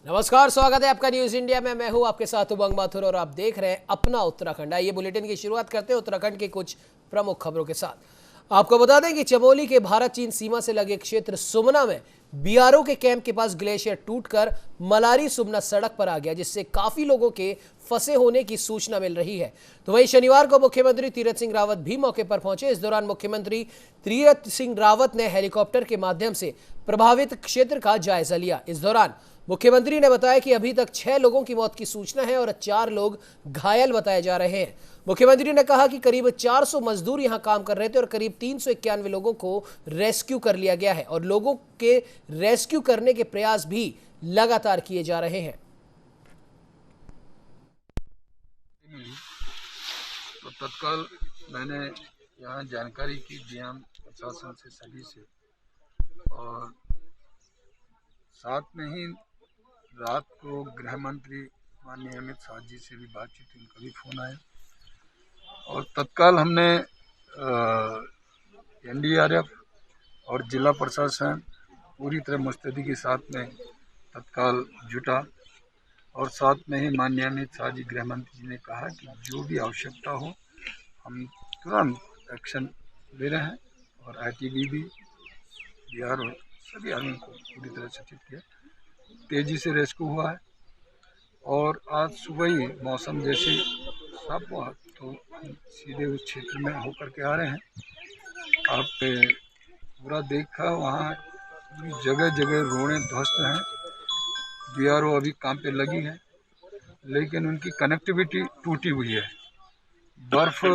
नमस्कार, स्वागत है आपका न्यूज इंडिया में। मैं हूं आपके साथ उमंग माथुर और आप देख रहे हैं अपना उत्तराखंड। आइए बुलेटिन की शुरुआत करते हैं उत्तराखंड की कुछ प्रमुख खबरों के साथ। आपको बता दें कि चमोली के भारत चीन सीमा से लगे क्षेत्र सुमना में बीआरओ के कैंप के पास ग्लेशियर टूटकर मलारी सुमना सड़क पर आ गया, जिससे काफी लोगों के फंसे होने की सूचना मिल रही है। तो वहीं शनिवार को मुख्यमंत्री तीरथ सिंह रावत भी मौके पर पहुंचे। इस दौरान मुख्यमंत्री तीरथ सिंह रावत ने हेलीकॉप्टर के माध्यम से प्रभावित क्षेत्र का जायजा लिया। इस दौरान मुख्यमंत्री ने बताया कि अभी तक 6 लोगों की मौत की सूचना है और 4 लोग घायल बताए जा रहे हैं। मुख्यमंत्री ने कहा कि करीब 400 मजदूर यहां काम कर रहे थे और करीब 391 लोगों को रेस्क्यू कर लिया गया है और लोगों के रेस्क्यू करने के प्रयास भी लगातार किए जा रहे हैं। तो तत्काल मैंने यहाँ जानकारी की डीएम प्रशासन से सभी से, और साथ में ही रात को गृह मंत्री माननीय अमित शाह जी से भी बातचीत हुई, उनका भी फोन आया और तत्काल हमने एनडीआरएफ और जिला प्रशासन पूरी तरह मुस्तैदी के साथ में तत्काल जुटा और साथ में ही माननीय अमित शाह जी गृह मंत्री जी ने कहा कि जो भी आवश्यकता हो हम तुरंत एक्शन ले रहे हैं और आईटीबीपी बीआरओ सभी आदमियों को पूरी तरह सचेत किया। तेजी से रेस्क्यू हुआ है और आज सुबह ही मौसम जैसे साफ हुआ तो हम सीधे उस क्षेत्र में होकर के आ रहे हैं। आप पूरा देखा वहाँ जगह जगह रोडें ध्वस्त हैं। बीआरओ अभी काम पे लगी है लेकिन उनकी कनेक्टिविटी टूटी हुई है। बर्फ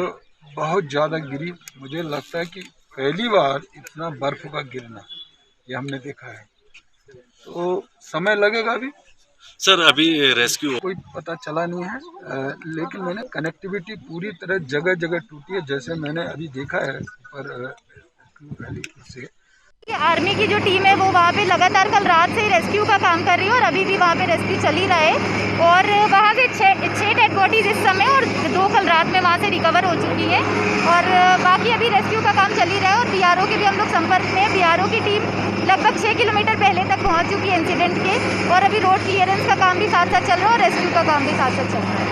बहुत ज़्यादा गिरी, मुझे लगता है कि पहली बार इतना बर्फ का गिरना ये हमने देखा है, तो समय लगेगा अभी। सर अभी रेस्क्यू कोई पता चला नहीं है, लेकिन मैंने कनेक्टिविटी पूरी तरह जगह जगह टूटी है, जैसे मैंने अभी देखा है पर से। आर्मी की जो टीम है वो वहाँ पे लगातार कल रात से ही रेस्क्यू का काम कर रही है और अभी भी वहाँ पे रेस्क्यू चल ही रहा है और वहाँ से 6 डेड बॉडीज इस समय और 2 कल रात में वहाँ से रिकवर हो चुकी है और बाकी अभी रेस्क्यू का काम चल ही रहा है। और बीआरओ के भी हम लोग संपर्क में। बीआरओ की टीम लगभग 6 किलोमीटर पहले तक पहुँच चुकी है इंसिडेंट के और अभी रोड क्लियरेंस का काम भी साथ साथ चल रहा है और रेस्क्यू का काम भी साथ साथ चल रहा है।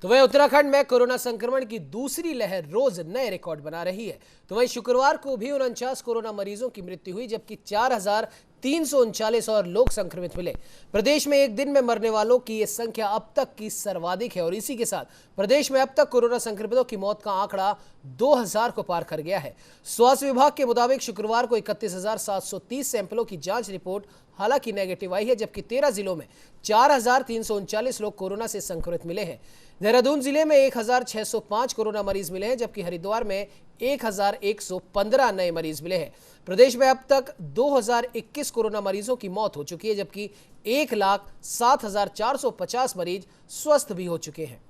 तो वहीं उत्तराखंड में कोरोना संक्रमण की दूसरी लहर रोज नए रिकॉर्ड बना रही है। तो वहीं शुक्रवार को भी 49 कोरोना मरीजों की मृत्यु हुई, जबकि 4,339 और लोग संक्रमित मिले। प्रदेश में एक दिन में मरने वालों की यह संख्या अब तक की सर्वाधिक है और इसी के साथ प्रदेश में अब तक कोरोना संक्रमितों की मौत का आंकड़ा 2000 को पार कर गया है। स्वास्थ्य विभाग के मुताबिक शुक्रवार को 31,730 सैंपलों की जांच रिपोर्ट हालांकि नेगेटिव आई है, जबकि 13 जिलों में 4,339 लोग कोरोना से संक्रमित मिले हैं। देहरादून जिले में 1,605 कोरोना मरीज मिले हैं, जबकि हरिद्वार में 1,115 नए मरीज मिले हैं। प्रदेश में अब तक 2,021 कोरोना मरीजों की मौत हो चुकी है, जबकि 1,07,450 मरीज स्वस्थ भी हो चुके हैं।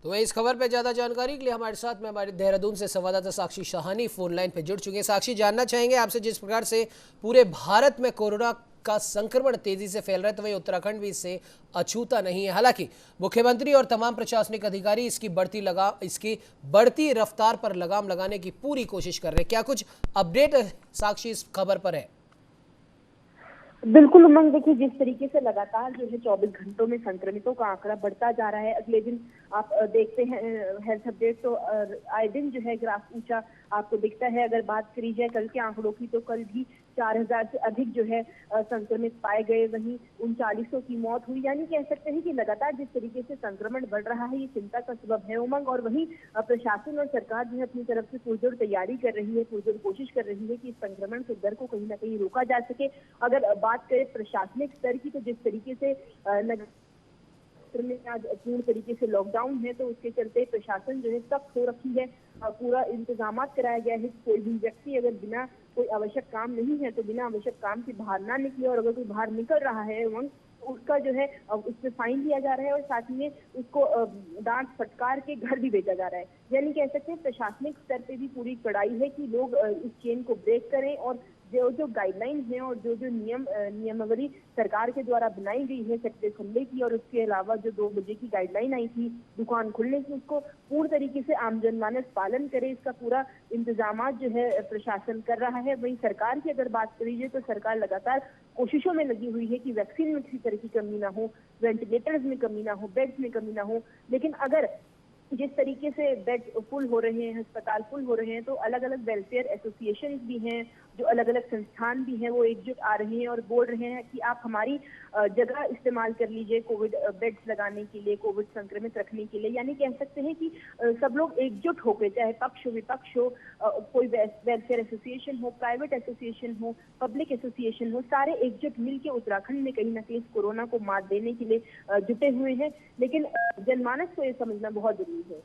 तो इस खबर पर ज्यादा जानकारी के लिए हमारे साथ में हमारे देहरादून से संवाददाता साक्षी शाहानी फोन लाइन पे जुड़ चुके हैं। साक्षी, जानना चाहेंगे आपसे, जिस प्रकार से पूरे भारत में कोरोना का संक्रमण तेजी से फैल रहा है, तो वही उत्तराखंड भी इससे अछूता नहीं है। हालांकि मुख्यमंत्री और तमाम प्रशासनिक अधिकारी इसकी बढ़ती रफ्तार पर लगाम लगाने की पूरी कोशिश कर रहे हैं। क्या कुछ अपडेट साक्षी इस खबर पर है? बिल्कुल उमंग, देखिए जिस तरीके से लगातार जो है 24 घंटों में संक्रमितों का आंकड़ा बढ़ता जा रहा है, अगले दिन आप देखते हैं हेल्थ अपडेट तो आए दिन जो है ग्राफ ऊंचा आपको दिखता है। अगर बात करी जाए कल के आंकड़ों की तो कल भी 4000 से अधिक जो है संक्रमित पाए गए, वहीं 3900 की मौत हुई। यानी कह सकते हैं कि लगातार जिस तरीके से संक्रमण बढ़ रहा है, ये चिंता का सबब है उमंग। और वहीं प्रशासन और सरकार जो है अपनी तरफ से पुरजोर तैयारी कर रही है, पुरजोर कोशिश कर रही है कि इस संक्रमण के दर को कहीं ना कहीं रोका जा सके। अगर बात करें प्रशासनिक स्तर की, तो जिस तरीके से में आज पूर्ण तरीके से लॉकडाउन है, तो उसके चलते प्रशासन जो है सख्त हो रखी है। पूरा इंतजाम कराया गया है। कोई भी व्यक्ति अगर बिना कोई आवश्यक काम नहीं है तो बिना आवश्यक काम के बाहर ना निकले, और अगर कोई बाहर निकल रहा है उसका जो है उससे फाइन लिया जा रहा है और साथ में उसको डांट फटकार के घर भी भेजा जा रहा है। यानी कह सकते हैं प्रशासनिक स्तर पे भी पूरी कड़ाई है कि लोग इस चेन को ब्रेक करें, और जो गाइडलाइन है और जो नियमावली सरकार के द्वारा बनाई गई है सेक्टर खुलने की, और उसके अलावा जो 2 बजे की गाइडलाइन आई थी दुकान खुलने की, उसको पूर्ण तरीके से आम जनमानस पालन करे, इसका पूरा इंतजाम जो है प्रशासन कर रहा है। वहीं सरकार की अगर बात करी जाए तो सरकार लगातार कोशिशों में लगी हुई है कि वैक्सीन में किसी तरह की कमी ना हो, वेंटिलेटर्स में कमी ना हो, बेड्स में कमी ना हो। लेकिन अगर जिस तरीके से बेड फुल हो रहे हैं, अस्पताल फुल हो रहे हैं, तो अलग अलग वेलफेयर एसोसिएशन भी हैं, जो अलग अलग संस्थान भी हैं, वो एकजुट आ रहे हैं और बोल रहे हैं कि आप हमारी जगह इस्तेमाल कर लीजिए कोविड बेड्स लगाने के लिए, कोविड संक्रमित रखने के लिए। यानी कह सकते हैं कि सब लोग एकजुट होकर, चाहे पक्ष हो विपक्ष हो, कोई वेलफेयर एसोसिएशन हो, प्राइवेट एसोसिएशन हो, पब्लिक एसोसिएशन हो, सारे एकजुट मिलकर उत्तराखंड में कहीं ना कहीं कोरोना को मात देने के लिए जुटे हुए हैं। लेकिन जनमानस को ये समझना बहुत जरूरी है।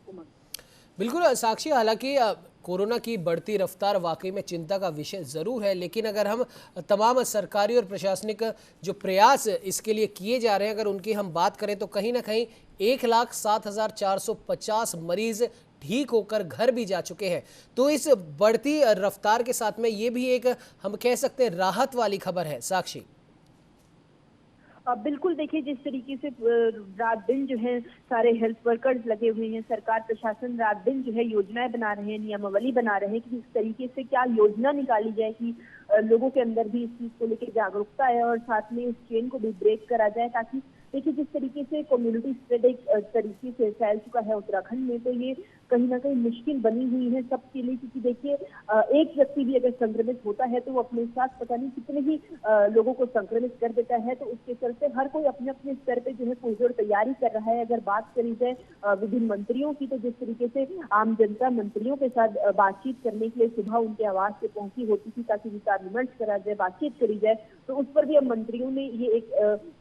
बिल्कुल साक्षी, हालांकि कोरोना की बढ़ती रफ्तार वाकई में चिंता का विषय ज़रूर है, लेकिन अगर हम तमाम सरकारी और प्रशासनिक जो प्रयास इसके लिए किए जा रहे हैं अगर उनकी हम बात करें, तो कहीं ना कहीं 1,07,450 मरीज ठीक होकर घर भी जा चुके हैं। तो इस बढ़ती रफ्तार के साथ में ये भी एक हम कह सकते हैं राहत वाली खबर है। साक्षी, बिल्कुल, देखिए जिस तरीके से रात दिन जो है सारे हेल्थ वर्कर्स लगे हुए हैं, सरकार प्रशासन रात दिन जो है योजनाएं बना रहे हैं, नियमावली बना रहे हैं कि इस तरीके से क्या योजना निकाली जाए कि लोगों के अंदर भी इस चीज को लेकर जागरूकता है और साथ में इस चेन को भी ब्रेक करा जाए। ताकि देखिए जिस तरीके से कम्युनिटी स्प्रेड एक तरीके से फैल चुका है उत्तराखंड में, तो ये कहीं ना कहीं मुश्किल बनी हुई है सबके लिए। क्योंकि देखिए एक व्यक्ति भी अगर संक्रमित होता है तो वो अपने साथ पता नहीं कितने ही लोगों को संक्रमित कर देता है। तो उसके चलते हर कोई अपने अपने स्तर पे जो है पुरजोर तैयारी कर रहा है। अगर बात करी जाए विभिन्न मंत्रियों की, तो जिस तरीके से आम जनता मंत्रियों के साथ बातचीत करने के लिए सुबह उनके आवास से पहुंची होती थी ताकि विचार विमर्श करा जाए, बातचीत करी जाए, तो उस पर भी अब मंत्रियों ने ये एक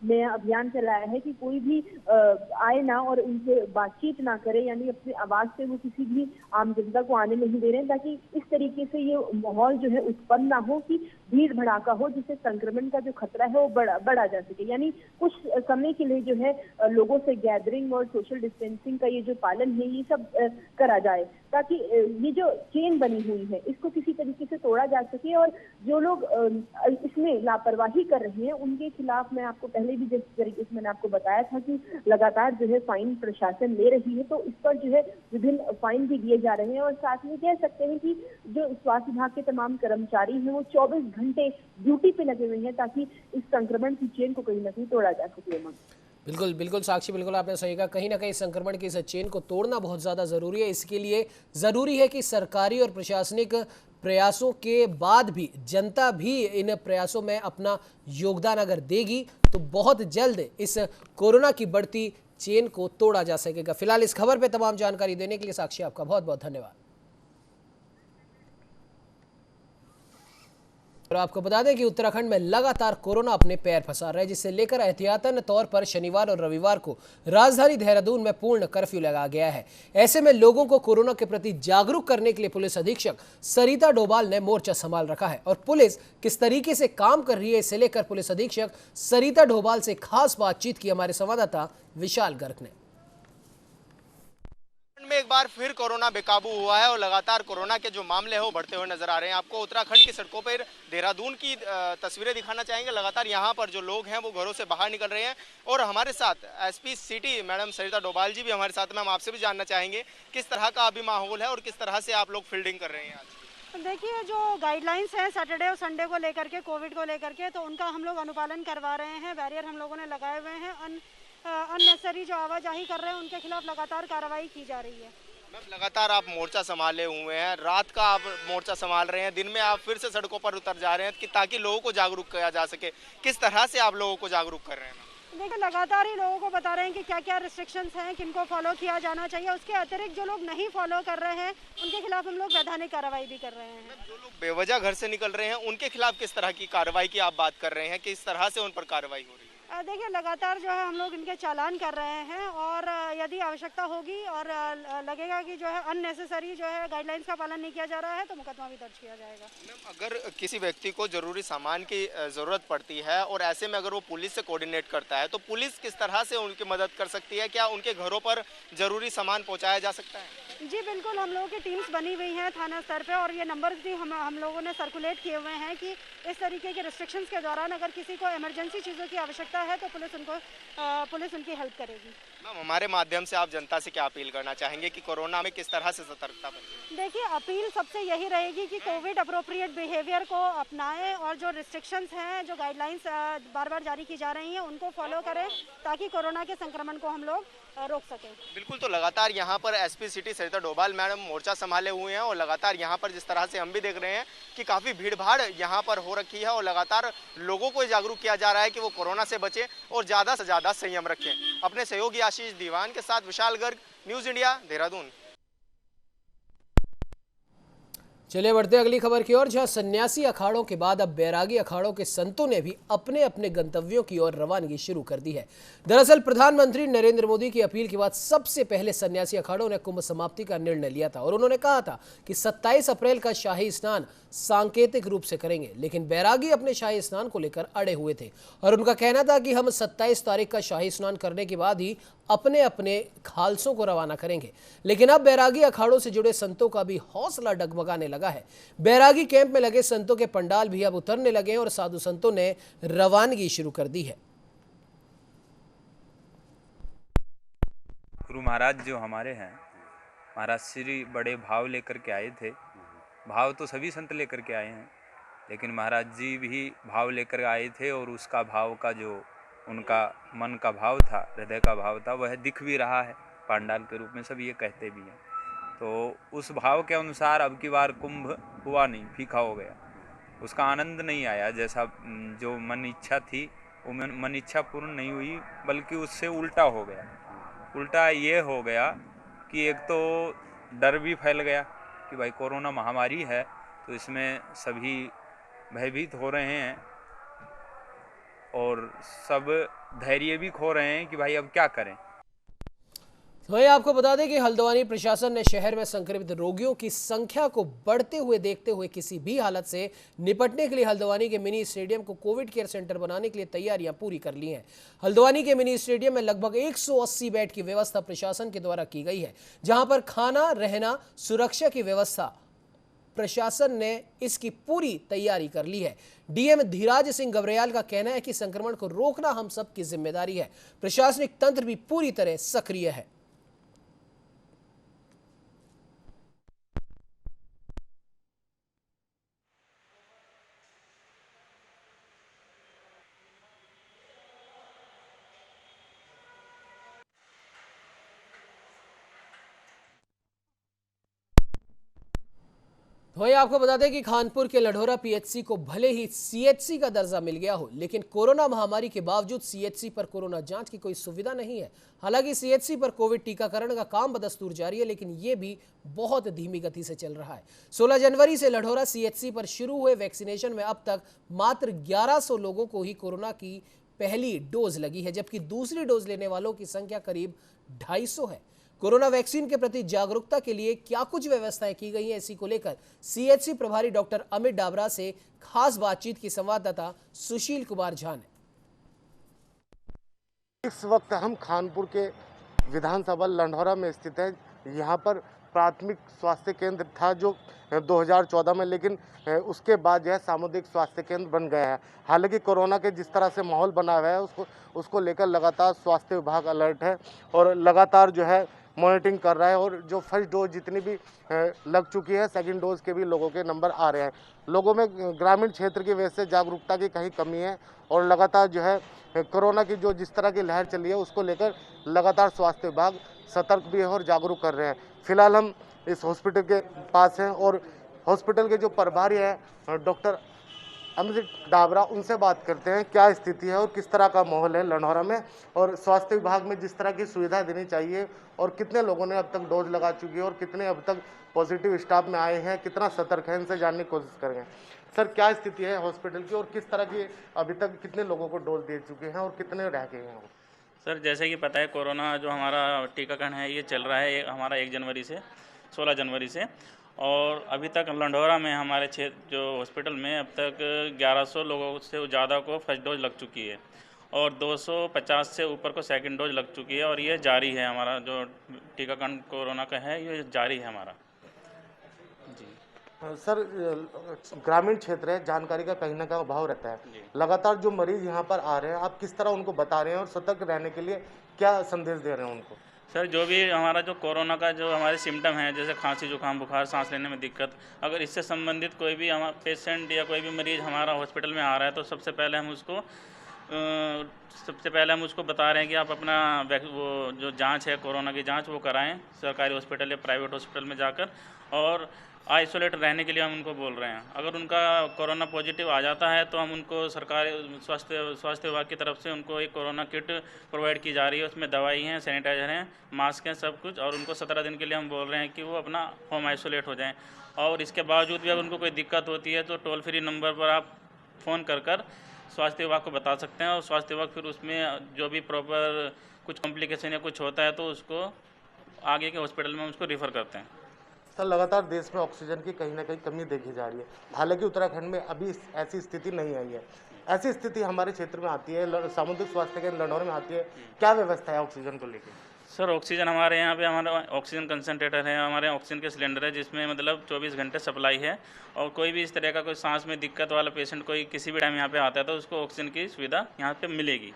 नया अभियान चलाया है कि कोई भी आए ना और उनसे बातचीत ना करे, यानी अपने आवाज से किसी भी आम जनता को आने नहीं दे रहे हैं, ताकि इस तरीके से ये माहौल जो है उत्पन्न ना हो कि भीड़ भड़ाका हो, जिससे संक्रमण का जो खतरा है वो बढ़ा जा सके। यानी कुछ समय के लिए जो है लोगों से गैदरिंग और सोशल डिस्टेंसिंग का ये जो पालन है ये सब करा जाए, ताकि ये जो चेन बनी हुई है इसको किसी तरीके से तोड़ा जा सके। और जो लोग इसमें लापरवाही कर रहे हैं उनके खिलाफ, मैं आपको पहले भी जिस तरीके से मैंने आपको बताया था कि लगातार जो है फाइन प्रशासन ले रही है, तो इस पर जो है विभिन्न फाइन भी दिए जा रहे हैं। और साथ में कह सकते हैं कि जो स्वास्थ्य विभाग के तमाम कर्मचारी हैं वो 24 घंटे ड्यूटी पे लगे हुए हैं ताकि इस संक्रमण की चेन को कहीं ना कहीं तोड़ा जा सके। बिल्कुल बिल्कुल साक्षी, बिल्कुल आपने सही कहा। कहीं ना कहीं संक्रमण की इस चेन को तोड़ना बहुत ज़्यादा ज़रूरी है। इसके लिए ज़रूरी है कि सरकारी और प्रशासनिक प्रयासों के बाद भी जनता भी इन प्रयासों में अपना योगदान अगर देगी तो बहुत जल्द इस कोरोना की बढ़ती चेन को तोड़ा जा सकेगा। फिलहाल इस खबर पे तमाम जानकारी देने के लिए साक्षी आपका बहुत बहुत धन्यवाद। और आपको बता दें कि उत्तराखंड में लगातार कोरोना अपने पैर फंसा रहा है, जिससे लेकर एहतियातन तौर पर शनिवार और रविवार को राजधानी देहरादून में पूर्ण कर्फ्यू लगा गया है। ऐसे में लोगों को कोरोना के प्रति जागरूक करने के लिए पुलिस अधीक्षक सरिता डोभाल ने मोर्चा संभाल रखा है। और पुलिस किस तरीके से काम कर रही है इसे लेकर पुलिस अधीक्षक सरिता डोभाल से खास बातचीत की हमारे संवाददाता विशाल गर्ग ने। में एक बार फिर कोरोना बेकाबू हुआ है और लगातार कोरोना के जो मामले हैं वो बढ़ते हुए नजर आ रहे हैं। आपको उत्तराखंड की सड़कों पर देहरादून की तस्वीरें दिखाना चाहेंगे। लगातार यहाँ पर जो लोग हैं वो घरों से बाहर निकल रहे हैं और हमारे साथ एसपी सिटी मैडम सरिता डोभाल जी भी हमारे साथ में। हम आपसे भी जानना चाहेंगे किस तरह का अभी माहौल है और किस तरह से आप लोग फील्डिंग कर रहे हैं आज। देखिए, जो गाइडलाइंस हैं सैटरडे और संडे को लेकर के, कोविड को लेकर के, तो उनका हम लोग अनुपालन करवा रहे हैं। बैरियर हम लोगों ने लगाए हुए हैं। अननेसेसरी जो आवाजाही कर रहे हैं उनके खिलाफ लगातार कार्रवाई की जा रही है। मैम लगातार आप मोर्चा संभाले हुए हैं, रात का आप मोर्चा संभाल रहे हैं, दिन में आप फिर से सड़कों पर उतर जा रहे हैं कि ताकि लोगों को जागरूक किया जा सके। किस तरह से आप लोगों को जागरूक कर रहे हैं? देखिए लगातार ही लोगों को बता रहे हैं कि क्या क्या रिस्ट्रिक्शंस हैं, किनको फॉलो किया जाना चाहिए। उसके अतिरिक्त जो लोग नहीं फॉलो कर रहे हैं उनके खिलाफ हम लोग वैधानिक कार्रवाई भी कर रहे हैं। जो लोग बेवजह घर से निकल रहे हैं उनके खिलाफ किस तरह की कार्रवाई की आप बात कर रहे हैं, किस तरह से उन पर कार्रवाई हो रही है? देखिए लगातार जो है हम लोग इनके चालान कर रहे हैं और यदि आवश्यकता होगी और लगेगा कि जो है अननेसेसरी जो है गाइडलाइंस का पालन नहीं किया जा रहा है तो मुकदमा भी दर्ज किया जाएगा। मैम अगर किसी व्यक्ति को जरूरी सामान की ज़रूरत पड़ती है और ऐसे में अगर वो पुलिस से कोऑर्डिनेट करता है तो पुलिस किस तरह से उनकी मदद कर सकती है? क्या उनके घरों पर जरूरी सामान पहुंचाया जा सकता है? जी बिल्कुल, हम लोगों की टीम्स बनी हुई हैं थाना स्तर पे और ये नंबर्स भी हम लोगों ने सर्कुलेट किए हुए हैं कि इस तरीके के रिस्ट्रिक्शंस के दौरान अगर किसी को इमरजेंसी चीज़ों की आवश्यकता है तो पुलिस उनकी हेल्प करेगी। मैम हमारे माध्यम से आप जनता से क्या अपील करना चाहेंगे कि कोरोना में किस तरह से सतर्कता बरतें? देखिए अपील सबसे यही रहेगी कि कोविड अप्रोप्रिएट बिहेवियर को अपनाएं और जो रिस्ट्रिक्शंस हैं, जो गाइडलाइंस बार बार जारी की जा रही हैं उनको फॉलो करें ताकि कोरोना के संक्रमण को हम लोग रोक सकें। बिल्कुल, तो लगातार यहाँ पर एसपी सिटी सरिता डोभाल मैडम मोर्चा संभाले हुए हैं और लगातार यहाँ पर जिस तरह से हम भी देख रहे हैं कि काफ़ी भीड़ भाड़ यहाँ पर हो रखी है और लगातार लोगों को जागरूक किया जा रहा है कि वो कोरोना से बचें और ज़्यादा से ज़्यादा संयम रखें। अपने सहयोगी आशीष दीवान के साथ विशाल गर्ग, न्यूज़ इंडिया, देहरादून। चलिए बढ़ते अगली खबर की ओर, जहां सन्यासी अखाड़ों के बाद अब बैरागी अखाड़ों के संतों ने भी अपने अपने गंतव्यों की ओर रवानगी शुरू कर दी है। दरअसल प्रधानमंत्री नरेंद्र मोदी की अपील के बाद सबसे पहले सन्यासी अखाड़ों ने कुंभ समाप्ति का निर्णय लिया था और उन्होंने कहा था कि 27 अप्रैल का शाही स्नान सांकेतिक रूप से करेंगे, लेकिन बैरागी अपने शाही स्नान को लेकर अड़े हुए थे और उनका कहना था कि हम 27 तारीख का शाही स्नान करने के बाद ही अपने अपने खालसों को रवाना करेंगे। लेकिन अब बैरागी अखाड़ों से जुड़े संतों का भी हौसला डगमगाने लगा है। बैरागी कैंप में लगे संतों के पंडाल भी अब उतरने लगे हैं और साधु संतों ने रवानगी शुरू कर दी है। गुरु महाराज जो हमारे हैं, महाराज श्री बड़े भाव लेकर के आए थे। भाव तो सभी संत लेकर के आए हैं, लेकिन महाराज जी भी भाव लेकर आए थे और उसका भाव का जो उनका मन का भाव था, हृदय का भाव था, वह दिख भी रहा है पांडाल के रूप में, सब ये कहते भी हैं। तो उस भाव के अनुसार अब की बार कुंभ हुआ नहीं, फीका हो गया, उसका आनंद नहीं आया। जैसा जो मन इच्छा थी वो मन इच्छा पूर्ण नहीं हुई, बल्कि उससे उल्टा हो गया। उल्टा ये हो गया कि एक तो डर भी फैल गया कि भाई कोरोना महामारी है, तो इसमें सभी भयभीत हो रहे हैं और सब धैर्य भी खो रहे हैं कि भाई अब क्या करें। वहीं आपको बता दें कि हल्द्वानी प्रशासन ने शहर में संक्रमित रोगियों की संख्या को बढ़ते हुए देखते हुए किसी भी हालत से निपटने के लिए हल्द्वानी के मिनी स्टेडियम को कोविड केयर सेंटर बनाने के लिए तैयारियां पूरी कर ली हैं। हल्द्वानी के मिनी स्टेडियम में लगभग 180 बेड की व्यवस्था प्रशासन के द्वारा की गई है, जहां पर खाना, रहना, सुरक्षा की व्यवस्था प्रशासन ने इसकी पूरी तैयारी कर ली है। डीएम धीराज सिंह गबरेयाल का कहना है कि संक्रमण को रोकना हम सबकी जिम्मेदारी है। प्रशासनिक तंत्र भी पूरी तरह सक्रिय है। वहीं आपको बता दें कि कानपुर के लढौरा पीएचसी को भले ही सीएचसी का दर्जा मिल गया हो, लेकिन कोरोना महामारी के बावजूद सीएचसी पर कोरोना जांच की कोई सुविधा नहीं है। हालांकि सीएचसी पर कोविड टीकाकरण का काम बदस्तूर जारी है, लेकिन ये भी बहुत धीमी गति से चल रहा है। 16 जनवरी से लढौरा सीएचसी पर शुरू हुए वैक्सीनेशन में अब तक मात्र 1100 लोगों को ही कोरोना की पहली डोज लगी है, जबकि दूसरी डोज लेने वालों की संख्या करीब 250 है। कोरोना वैक्सीन के प्रति जागरूकता के लिए क्या कुछ व्यवस्थाएं की गई हैं, इसी को लेकर सीएचसी प्रभारी डॉक्टर अमित डाबरा से खास बातचीत की संवाददाता सुशील कुमार झा ने। इस वक्त हम कानपुर के विधानसभा लंढौरा में स्थित है। यहाँ पर प्राथमिक स्वास्थ्य केंद्र था जो 2014 में, लेकिन उसके बाद जो है सामुदायिक स्वास्थ्य केंद्र बन गया है। हालांकि कोरोना के जिस तरह से माहौल बना हुआ है उसको लेकर लगातार स्वास्थ्य विभाग अलर्ट है और लगातार जो है मॉनिटरिंग कर रहा है और जो फर्स्ट डोज जितनी भी लग चुकी है, सेकंड डोज के भी लोगों के नंबर आ रहे हैं। लोगों में ग्रामीण क्षेत्र की वजह से जागरूकता की कहीं कमी है और लगातार जो है कोरोना की जो जिस तरह की लहर चली है उसको लेकर लगातार स्वास्थ्य विभाग सतर्क भी है और जागरूक कर रहे हैं। फिलहाल हम इस हॉस्पिटल के पास हैं और हॉस्पिटल के जो प्रभारी हैं डॉक्टर अमित डाबरा, उनसे बात करते हैं क्या स्थिति है और किस तरह का माहौल है लंढौरा में और स्वास्थ्य विभाग में जिस तरह की सुविधा देनी चाहिए और कितने लोगों ने अब तक डोज लगा चुकी है और कितने अब तक पॉजिटिव स्टाफ में आए हैं, कितना सतर्क है, इनसे जानने की कोशिश करेंगे। सर, क्या स्थिति है हॉस्पिटल की और किस तरह की अभी तक कितने लोगों को डोज दे चुके हैं और कितने रह गए हैं? सर, जैसे कि पता है कोरोना जो हमारा टीकाकरण है ये चल रहा है हमारा 1 जनवरी से 16 जनवरी से, और अभी तक लंढौरा में हमारे क्षेत्र जो हॉस्पिटल में अब तक 1100 लोगों से ज़्यादा को फर्स्ट डोज लग चुकी है और 250 से ऊपर को सेकंड डोज लग चुकी है और ये जारी है। हमारा जो टीकाकरण कोरोना का है ये जारी है हमारा। जी सर, ग्रामीण क्षेत्र है, जानकारी का कहीं ना कहीं अभाव रहता है। लगातार जो मरीज यहाँ पर आ रहे हैं, आप किस तरह उनको बता रहे हैं और सतर्क रहने के लिए क्या संदेश दे रहे हैं उनको? सर, जो भी हमारा जो कोरोना का जो हमारे सिम्टम हैं, जैसे खांसी, जुकाम, बुखार, सांस लेने में दिक्कत, अगर इससे संबंधित कोई भी हमारा पेशेंट या कोई भी मरीज़ हमारा हॉस्पिटल में आ रहा है तो सबसे पहले हम उसको बता रहे हैं कि आप अपना वो जो जांच है कोरोना की जांच वो कराएं सरकारी हॉस्पिटल या प्राइवेट हॉस्पिटल में जाकर, और आइसोलेट रहने के लिए हम उनको बोल रहे हैं। अगर उनका कोरोना पॉजिटिव आ जाता है तो हम उनको सरकारी स्वास्थ्य विभाग की तरफ से उनको एक कोरोना किट प्रोवाइड की जा रही है। उसमें दवाई हैं, सैनिटाइजर हैं, मास्क हैं, सब कुछ, और उनको 17 दिन के लिए हम बोल रहे हैं कि वो अपना होम आइसोलेट हो जाएं। और इसके बावजूद भी अगर उनको कोई दिक्कत होती है तो टोल फ्री नंबर पर आप फ़ोन कर स्वास्थ्य विभाग को बता सकते हैं और स्वास्थ्य विभाग फिर उसमें जो भी प्रॉपर कुछ कॉम्प्लिकेशन या कुछ होता है तो उसको आगे के हॉस्पिटल में उसको रेफ़र करते हैं। सर, लगातार देश में ऑक्सीजन की कहीं ना कहीं कमी देखी जा रही है। हालांकि उत्तराखंड में अभी ऐसी स्थिति नहीं आई है। ऐसी स्थिति हमारे क्षेत्र में आती है, सामुदायिक स्वास्थ्य केंद्र लंढौरा में आती है, क्या व्यवस्था है ऑक्सीजन को लेकर? सर, ऑक्सीजन हमारे यहाँ पे हमारा ऑक्सीजन कंसनट्रेटर है, हमारे ऑक्सीजन के सिलेंडर है जिसमें मतलब 24 घंटे सप्लाई है, और कोई भी इस तरह का कोई सांस में दिक्कत वाला पेशेंट कोई किसी भी टाइम यहाँ पे आता है तो उसको ऑक्सीजन की सुविधा यहाँ पे मिलेगी।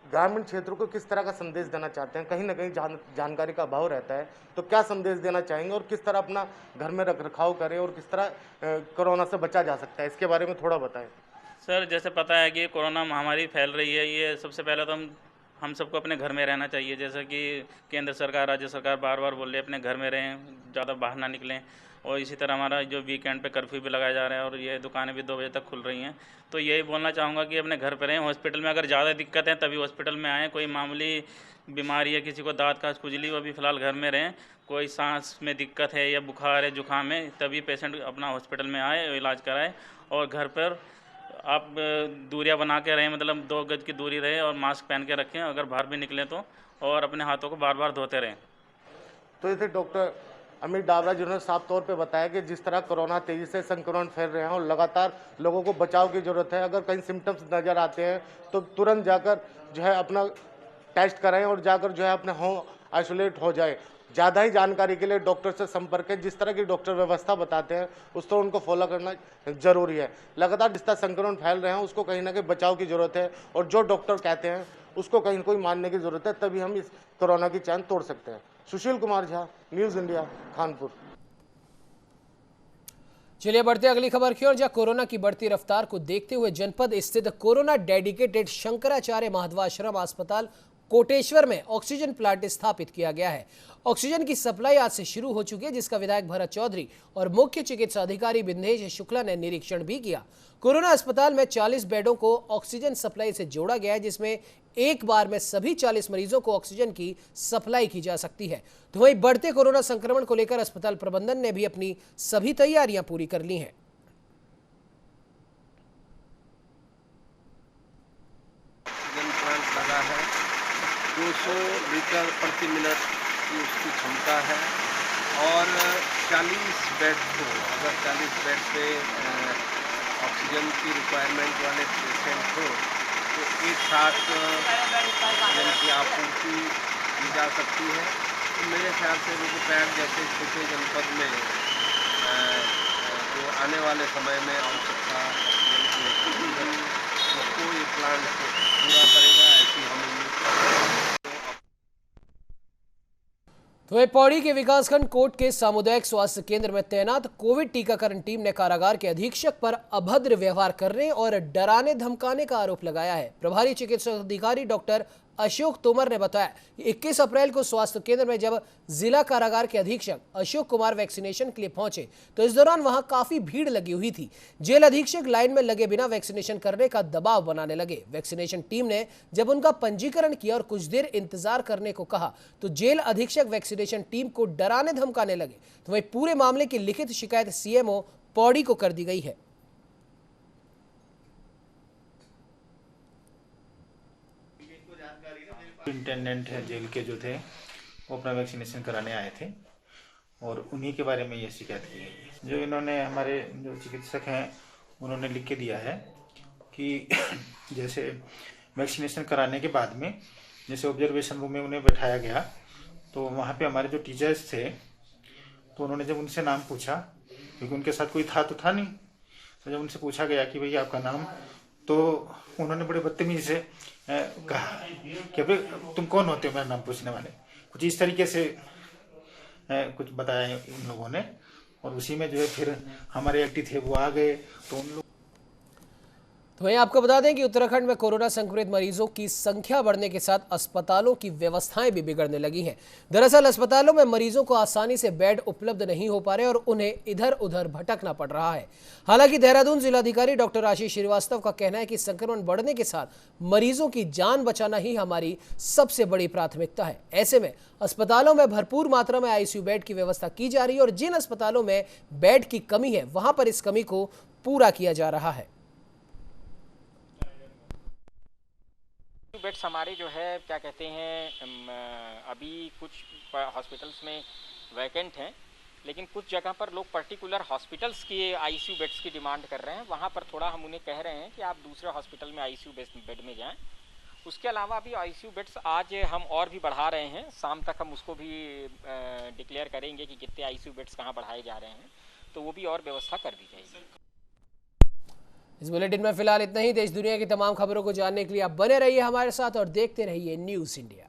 ग्रामीण क्षेत्रों को किस तरह का संदेश देना चाहते हैं? कहीं ना कहीं जानकारी का अभाव रहता है, तो क्या संदेश देना चाहेंगे और किस तरह अपना घर में रखरखाव करें और किस तरह कोरोना से बचा जा सकता है, इसके बारे में थोड़ा बताएं। सर, जैसे पता है कि कोरोना महामारी फैल रही है, ये सबसे पहले तो हम सबको अपने घर में रहना चाहिए। जैसा कि केंद्र सरकार, राज्य सरकार बार बार बोल रही है अपने घर में रहें, ज़्यादा बाहर ना निकलें, और इसी तरह हमारा जो वीकेंड पे कर्फ्यू भी लगाया जा रहा है और ये दुकानें भी 2 बजे तक खुल रही हैं। तो यही बोलना चाहूँगा कि अपने घर पर रहें। हॉस्पिटल में अगर ज़्यादा दिक्कत है तभी हॉस्पिटल में आएँ। कोई मामूली बीमारी है, किसी को दांत का खुजली, वो भी फ़िलहाल घर में रहें। कोई सांस में दिक्कत है या बुखार है, जुकाम है, तभी पेशेंट अपना हॉस्पिटल में आए, इलाज कराए। और घर पर आप दूरियां बना के रहें, मतलब 2 गज की दूरी रहे और मास्क पहन के रखें अगर बाहर भी निकलें तो, और अपने हाथों को बार बार धोते रहें। तो इसे डॉक्टर अमित डाबरा जिन्होंने साफ तौर पे बताया कि जिस तरह कोरोना तेजी से संक्रमण फैल रहे हैं और लगातार लोगों को बचाव की जरूरत है। अगर कहीं सिम्टम्स नज़र आते हैं तो तुरंत जाकर जो है अपना टेस्ट कराएं और जाकर जो है अपने होम आइसोलेट हो जाए। ज़्यादा ही जानकारी के लिए डॉक्टर से संपर्क करें। जिस तरह की डॉक्टर व्यवस्था बताते हैं उस तरह उनको फॉलो करना जरूरी है। लगातार जिस तरह संक्रमण फैल रहे हैं उसको कहीं ना कहीं बचाव की जरूरत है और जो डॉक्टर कहते हैं उसको कहीं ना कहीं मानने की जरूरत है, तभी हम इस कोरोना की चैन तोड़ सकते हैं। Sushil Kumar Jha, news India, Kanpur. चलिए बढ़ते अगली खबर की ओर, जहां कोरोना की बढ़ती रफ्तार को देखते हुए जनपद स्थित कोरोना डेडिकेटेड शंकराचार्य महाधवाश्रम अस्पताल कोटेश्वर में ऑक्सीजन प्लांट स्थापित किया गया है। ऑक्सीजन की सप्लाई आज से शुरू हो चुकी है, जिसका विधायक भरत चौधरी और मुख्य चिकित्सा अधिकारी बिंदेश शुक्ला ने निरीक्षण भी किया। कोरोना अस्पताल में 40 बेडों को ऑक्सीजन सप्लाई से जोड़ा गया है, जिसमें एक बार में सभी 40 मरीजों को ऑक्सीजन की सप्लाई की जा सकती है। तो वहीं बढ़ते कोरोना संक्रमण को लेकर अस्पताल प्रबंधन ने भी अपनी सभी तैयारियां पूरी कर ली हैं। ऑक्सीजन प्लांट लगा है, 200 लीटर प्रति मिनट की उसकी क्षमता है और 40 बेड को, अगर 40 बेड पे ऑक्सीजन की रिक्वायरमेंट वाले पेशेंट हो तो एक साथ ऑक्सीजन की आपूर्ति की जा सकती है। तो मेरे ख्याल से रुद्रप्रयाग जैसे छोटे जनपद में जो आने वाले समय में आवश्यकता ऑक्सीजन की है उसको ये प्लांट पूरा करेगा, ऐसी हम उम्मीद करते हैं। तो पौड़ी के विकासखंड कोट के सामुदायिक स्वास्थ्य केंद्र में तैनात कोविड टीकाकरण टीम ने कारागार के अधीक्षक पर अभद्र व्यवहार करने और डराने धमकाने का आरोप लगाया है। प्रभारी चिकित्सा अधिकारी डॉक्टर अशोक तोमर ने बताया कि 21 अप्रैल को स्वास्थ्य केंद्र में जब जिला कारागार के अधीक्षक अशोक कुमार वैक्सीनेशन के लिए पहुंचे तो इस दौरान वहां काफी भीड़ लगी हुई थी। जेल अधीक्षक लाइन में लगे बिना वैक्सीनेशन करने का दबाव बनाने लगे। वैक्सीनेशन टीम ने जब उनका पंजीकरण किया और कुछ देर इंतजार करने को कहा तो जेल अधीक्षक वैक्सीनेशन टीम को डराने धमकाने लगे। तो वही पूरे मामले की लिखित शिकायत सीएमओ पौड़ी को कर दी गई है। इंटेंडेंट है जेल के जो थे वो अपना वैक्सीनेशन कराने आए थे और उन्हीं के बारे में ये शिकायत की गई। जो इन्होंने हमारे जो चिकित्सक हैं उन्होंने लिख के दिया है कि जैसे वैक्सीनेशन कराने के बाद में जैसे ऑब्जर्वेशन रूम में उन्हें बैठाया गया तो वहाँ पे हमारे जो टीचर्स थे तो उन्होंने जब उनसे नाम पूछा, क्योंकि उनके साथ कोई था तो था नहीं, तो जब उनसे पूछा गया कि भैया आपका नाम, तो उन्होंने बड़े बदतमीजी से कहा कि भाई तुम कौन होते हो मेरा नाम पूछने वाले, कुछ इस तरीके से कुछ बताया उन लोगों ने। और उसी में जो है फिर हमारे एलटी थे वो आ गए तो उन लोग। तो वहीं आपको बता दें कि उत्तराखंड में कोरोना संक्रमित मरीजों की संख्या बढ़ने के साथ अस्पतालों की व्यवस्थाएं भी बिगड़ने लगी हैं। दरअसल अस्पतालों में मरीजों को आसानी से बेड उपलब्ध नहीं हो पा रहे और उन्हें इधर उधर भटकना पड़ रहा है। हालांकि देहरादून जिलाधिकारी डॉक्टर आशीष श्रीवास्तव का कहना है कि संक्रमण बढ़ने के साथ मरीजों की जान बचाना ही हमारी सबसे बड़ी प्राथमिकता है। ऐसे में अस्पतालों में भरपूर मात्रा में आईसीयू बेड की व्यवस्था की जा रही है और जिन अस्पतालों में बेड की कमी है वहां पर इस कमी को पूरा किया जा रहा है। बेड्स हमारे जो है क्या कहते हैं अभी कुछ हॉस्पिटल्स में वैकेंट हैं, लेकिन कुछ जगह पर लोग पर्टिकुलर हॉस्पिटल्स की आईसीयू बेड्स की डिमांड कर रहे हैं। वहाँ पर थोड़ा हम उन्हें कह रहे हैं कि आप दूसरे हॉस्पिटल में आईसीयू बेड में जाएं। उसके अलावा अभी आईसीयू बेड्स आज हम और भी बढ़ा रहे हैं, शाम तक हम उसको भी डिक्लेयर करेंगे कि कितने आईसीयू बेड्स कहाँ बढ़ाए जा रहे हैं, तो वो भी और व्यवस्था कर दी जाएगी। इस बुलेटिन में फिलहाल इतना ही। देश दुनिया की तमाम खबरों को जानने के लिए आप बने रहिए हमारे साथ और देखते रहिए न्यूज़ इंडिया।